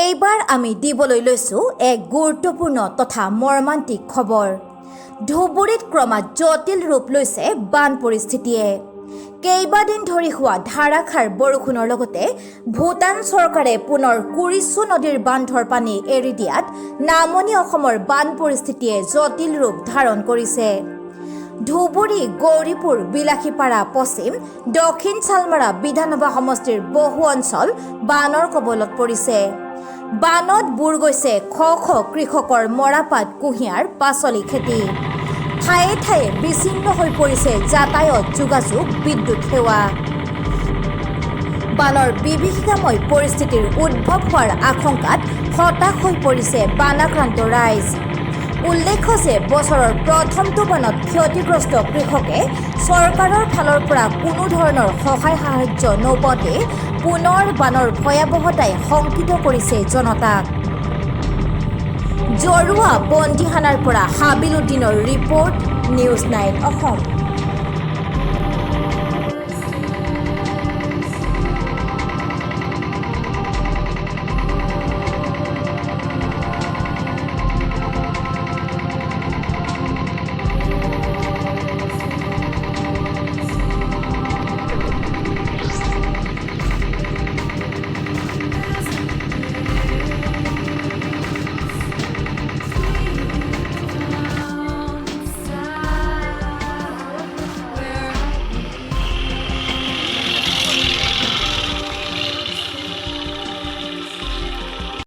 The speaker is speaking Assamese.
এইবাৰ আমি দিবলৈ লৈছো এক গুৰুত্বপূৰ্ণ তথা মৰ্মান্তিক খবৰ। ধুবুৰীত ক্ৰমাৎ জটিল ৰূপ লৈছে বান পৰিস্থিতিয়ে। কেইবাদিন ধৰি হোৱা ধাৰাসাৰ বৰষুণৰ লগতে ভূটান চৰকাৰে পুনৰ কুৰিচু নদীৰ বান্ধৰ পানী এৰি দিয়াত নামনি অসমৰ বান পৰিস্থিতিয়ে জটিল ৰূপ ধাৰণ কৰিছে। ধুবুৰী, গৌৰীপুৰ, বিলাসীপাৰা, পশ্চিম, দক্ষিণ চালমাৰা বিধানসভা সমষ্টিৰ বহু অঞ্চল বানৰ কবলত পৰিছে। বানত বুৰ গৈছে শ শ কৃষকৰ মৰাপাট, কুঁহিয়াৰ, পাচলি খেতি। ঠায়ে ঠায়ে বিচ্ছিন্ন হৈ পৰিছে যাতায়াত, যোগাযোগ, বিদ্যুৎ সেৱা। বানৰ বিভীষিকাময় পৰিস্থিতিৰ উদ্ভৱ হোৱাৰ আশংকাত হতাশ হৈ পৰিছে বানাক্ৰান্ত ৰাইজ। উল্লেখ্য যে বছৰৰ প্ৰথমটো বানত ক্ষতিগ্ৰস্ত কৃষকে চৰকাৰৰ ফালৰ পৰা কোনো ধৰণৰ সহায় সাহায্য নোপোৱাতে পুনৰ বানৰ ভয়াৱহতাই শংকিত কৰিছে জনতাক। জৰুৱা বন্দীখানাৰ পৰা হাবিলুদ্দিনৰ ৰিপৰ্ট, নিউজ 9 অসম।